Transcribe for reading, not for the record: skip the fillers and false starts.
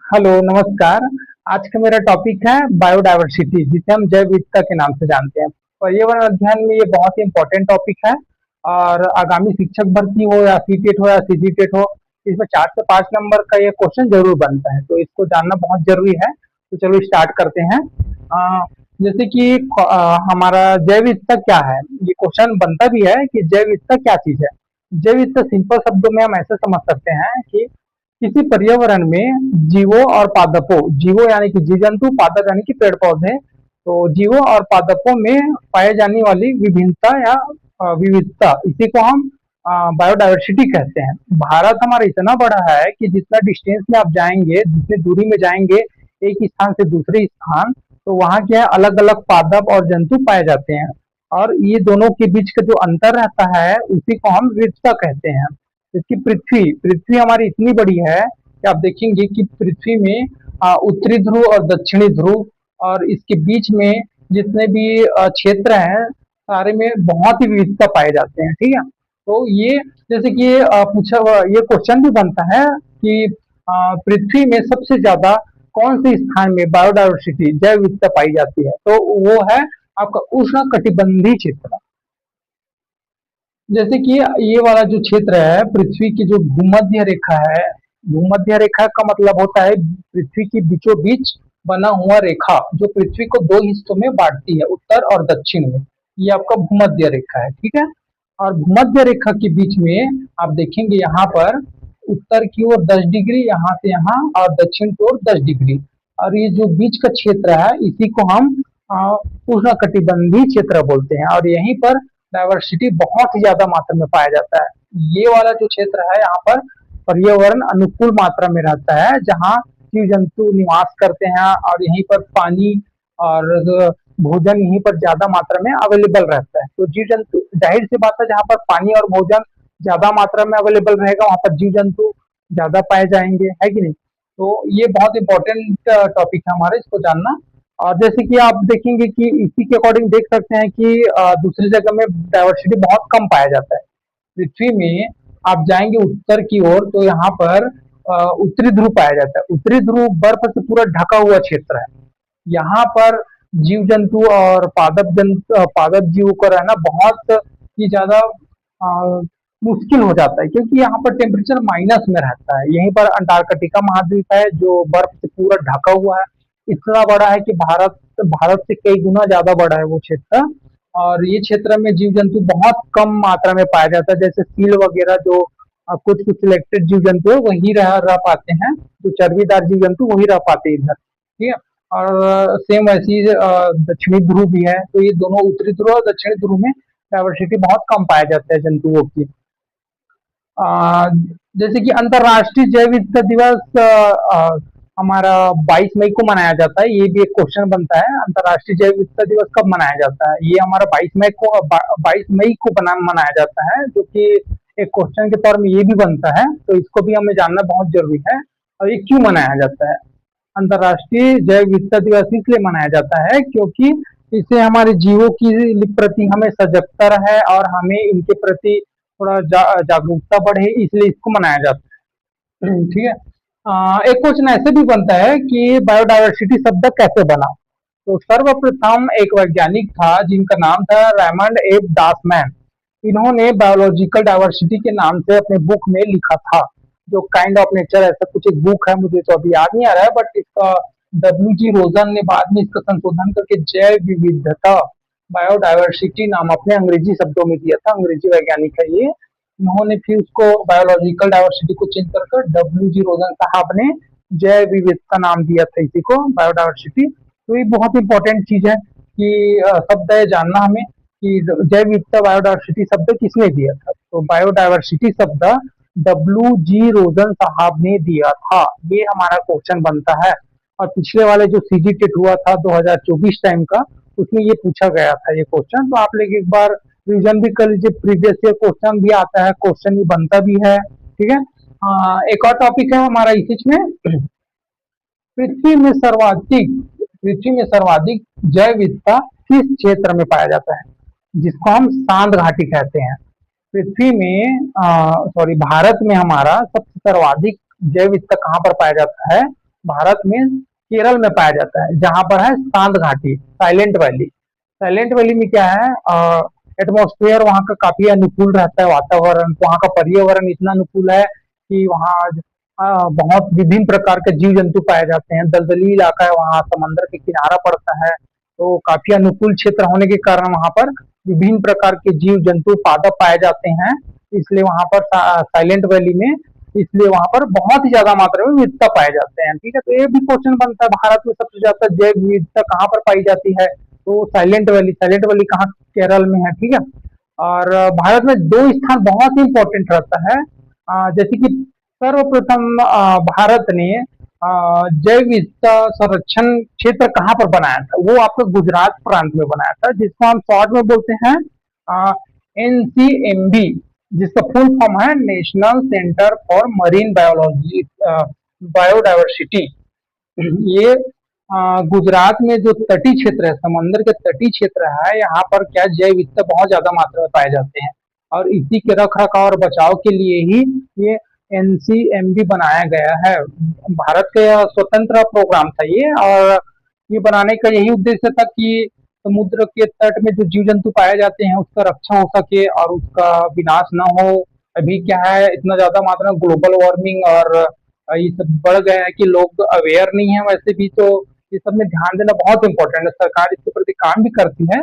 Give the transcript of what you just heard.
Hello, नमस्कार। आज का मेरा टॉपिक है बायोडायवर्सिटी, जिसे हम जैव विविधता के नाम से जानते हैं। पर्यावरण अध्ययन में ये बहुत ही इम्पोर्टेंट टॉपिक है और आगामी शिक्षक भर्ती हो या सीटेट हो या सीजीटेट हो, इसमें 4 से 5 नंबर का ये क्वेश्चन जरूर बनता है, तो इसको जानना बहुत जरूरी है। तो चलो स्टार्ट करते हैं। जैसे कि हमारा जैव विविधता क्या है, ये क्वेश्चन बनता भी है कि जैव विविधता क्या चीज है। जैव विविधता सिंपल शब्दों में हम ऐसे समझ सकते हैं कि किसी पर्यावरण में जीवों और पादपों, जीवो यानी कि जीव जंतु, पादप यानी कि पेड़ पौधे, तो जीवों और पादपों में पाए जाने वाली विभिन्नता या विविधता, इसी को हम बायोडायवर्सिटी कहते हैं। भारत हमारा इतना बड़ा है कि जितना डिस्टेंस में आप जाएंगे, जितनी दूरी में जाएंगे एक स्थान से दूसरे स्थान, तो वहाँ क्या है, अलग अलग पादप और जंतु पाए जाते हैं। और ये दोनों के बीच का जो अंतर रहता है उसी को हम विविधता कहते हैं। जबकि पृथ्वी पृथ्वी हमारी इतनी बड़ी है कि आप देखेंगे कि पृथ्वी में उत्तरी ध्रुव और दक्षिणी ध्रुव और इसके बीच में जितने भी क्षेत्र हैं, सारे में बहुत ही विविधता पाए जाते हैं। ठीक है, तो ये जैसे कि ये क्वेश्चन भी बनता है कि पृथ्वी में सबसे ज्यादा कौन से स्थान में बायोडायवर्सिटी, जैव विविधता पाई जाती है, तो वो है आपका उष्ण कटिबंधीय क्षेत्र। जैसे कि ये वाला जो क्षेत्र है, पृथ्वी की जो भूमध्य रेखा है, भूमध्य रेखा का मतलब होता है पृथ्वी के बीचों बीच बना हुआ रेखा, जो पृथ्वी को दो हिस्सों में बांटती है, उत्तर और दक्षिण में। ये आपका भूमध्य रेखा है, ठीक है। और भूमध्य रेखा के बीच में आप देखेंगे यहाँ पर उत्तर की ओर 10 डिग्री, यहाँ से यहाँ, और दक्षिण की ओर 10 डिग्री। और ये जो बीच का क्षेत्र है इसी को हम उष्ण कटिबंधीय क्षेत्र बोलते हैं, और यहीं पर डाइवर्सिटी बहुत ही ज्यादा मात्रा में पाया जाता है। ये वाला जो क्षेत्र है यहाँ पर पर्यावरण अनुकूल मात्रा में रहता है, जहाँ जीव जंतु निवास करते हैं, और यहीं पर पानी और भोजन यहीं पर ज्यादा मात्रा में अवेलेबल रहता है। तो जीव जंतु, जाहिर सी बात है, जहाँ पर पानी और भोजन ज्यादा मात्रा में अवेलेबल रहेगा वहां पर जीव जंतु ज्यादा पाए जाएंगे, है कि नहीं। तो ये बहुत इंपॉर्टेंट टॉपिक है हमारा, इसको जानना। और जैसे कि आप देखेंगे कि इसी के अकॉर्डिंग देख सकते हैं कि दूसरी जगह में डाइवर्सिटी बहुत कम पाया जाता है। पृथ्वी में आप जाएंगे उत्तर की ओर, तो यहाँ पर उत्तरी ध्रुव पाया जाता है। उत्तरी ध्रुव बर्फ से पूरा ढका हुआ क्षेत्र है। यहाँ पर जीव जंतु और पादप जीवों का रहना बहुत ही ज्यादा मुश्किल हो जाता है, क्योंकि यहाँ पर टेम्परेचर माइनस में रहता है। यहीं पर अंटार्कटिका महाद्वीप है जो बर्फ से पूरा ढका हुआ है, इतना बड़ा है कि भारत से कई गुना ज्यादा बड़ा है वो क्षेत्र। और ये क्षेत्र में जीव जंतु बहुत कम मात्रा में पाया जाता है, जैसे सील वगैरह, जो कुछ कुछ सिलेक्टेड जीव जंतु है वही रह पाते हैं, जो चर्बीदार जीव जंतु वही रह पाते हैं इधर। ठीक है। और सेम वैसी दक्षिणी ध्रुव भी है, तो ये दोनों उत्तरी ध्रुव और दक्षिणी ध्रुव में डाइवर्सिटी बहुत कम पाया जाता है जंतुओं की। अ, जैसे कि अंतर्राष्ट्रीय जैव विविधता दिवस हमारा 22 मई को मनाया जाता है। ये भी एक क्वेश्चन बनता है, अंतर्राष्ट्रीय जैव विविधता दिवस कब मनाया जाता है। ये हमारा 22 मई को मनाया जाता है, जो कि एक क्वेश्चन के तौर में ये भी बनता है, तो इसको भी हमें जानना बहुत जरूरी है। और ये क्यों मनाया जाता है? अंतर्राष्ट्रीय जैव विविधता दिवस इसलिए मनाया जाता है क्योंकि इससे हमारे जीवों की प्रति हमें सजगता रहे और हमें इनके प्रति थोड़ा जागरूकता बढ़े, इसलिए इसको मनाया जाता है। ठीक है। एक क्वेश्चन ऐसे भी बनता है कि बायोडायवर्सिटी शब्द कैसे बना। तो सर्वप्रथम एक वैज्ञानिक था जिनका नाम था रेमंड एफ दासमैन। इन्होंने बायोलॉजिकल डाइवर्सिटी के नाम से अपने बुक में लिखा था, जो काइंड ऑफ नेचर, ऐसा कुछ एक बुक है, मुझे तो अभी याद नहीं आ रहा है, बट इसका डब्ल्यू जी रोजन ने बाद में इसका संशोधन करके जैव विविधता, बायोडायवर्सिटी नाम अपने अंग्रेजी शब्दों में दिया था। अंग्रेजी वैज्ञानिक है ये। उन्होंने फिर उसको बायोलॉजिकल डाइवर्सिटी को चेंज कर डब्ल्यू जी रोजन साहब ने जैव विविधता नाम दिया था इसी को, बायोडायवर्सिटी। तो ये बहुत इंपॉर्टेंट चीज है कि शब्द है जानना हमें कि जैव विविधता बायोडायवर्सिटी शब्द किसने दिया था। तो बायोडायवर्सिटी शब्द डब्ल्यू जी रोजन साहब ने दिया था। ये हमारा क्वेश्चन बनता है। और पिछले वाले जो सीजी टेट हुआ था 2024 टाइम का, उसमें ये पूछा गया था ये क्वेश्चन। तो आप लोग एक बार रिवीजन भी कर लीजिए, प्रीवियस ईयर क्वेश्चन भी आता है, क्वेश्चन भी बनता भी है। ठीक है। एक और टॉपिक है हमारा इसी में, पृथ्वी में सर्वाधिक पृथ्वी में सर्वाधिक जैव विविधता किस क्षेत्र में पाया जाता है, जिसको हम सांद घाटी कहते हैं। पृथ्वी में भारत में हमारा सबसे सर्वाधिक जैव विविधता कहाँ पर पाया जाता है, भारत में केरल में पाया जाता है, जहाँ पर है शांत घाटी, साइलेंट वैली। साइलेंट वैली में क्या है, एटमॉस्फेयर वहाँ का काफी अनुकूल रहता है, वातावरण, वहाँ का पर्यावरण इतना अनुकूल है कि वहाँ बहुत विभिन्न प्रकार के जीव जंतु पाए जाते हैं। दलदली इलाका है, वहाँ समंदर के किनारा पड़ता है, तो काफी अनुकूल क्षेत्र होने के कारण वहाँ पर विभिन्न प्रकार के जीव जंतु पादप पाए जाते हैं। इसलिए वहाँ पर साइलेंट वैली में, इसलिए वहाँ पर बहुत ही ज्यादा मात्रा में विविधता पाए जाते हैं। ठीक है, तो ये भी क्वेश्चन बनता है, भारत में सबसे ज्यादा जैव विविधता कहाँ पर पाई जाती है? तो साइलेंट वैली कहाँ? केरल में है। ठीक है, और भारत में दो स्थान बहुत ही इंपॉर्टेंट रहता है। जैसे कि सर्वप्रथम भारत ने जैव विविधता संरक्षण क्षेत्र कहाँ पर बनाया था? वो आपका गुजरात प्रांत में बनाया था, जिसको हम शॉर्ट में बोलते हैं NCMB, जिसका फुल फॉर्म है national centre for marine biology biodiversity. ये गुजरात में जो तटीय क्षेत्र है, समंदर के तटीय क्षेत्र है, यहाँ पर क्या जैव विविधता बहुत ज्यादा मात्रा में पाए जाते हैं, और इसी के रख रखाव और बचाव के लिए ही ये NCMB बनाया गया है। भारत का स्वतंत्र प्रोग्राम था ये, और ये बनाने का यही उद्देश्य था कि समुद्र के तट में जो जीव जंतु पाए जाते हैं उसका रक्षा हो सके और उसका विनाश न हो। अभी क्या है, इतना ज्यादा मात्रा में ग्लोबल वार्मिंग और ये सब बढ़ गया है कि लोग अवेयर नहीं है वैसे भी, तो ये सब में ध्यान देना बहुत इंपॉर्टेंट है। सरकार इसके प्रति काम भी करती है,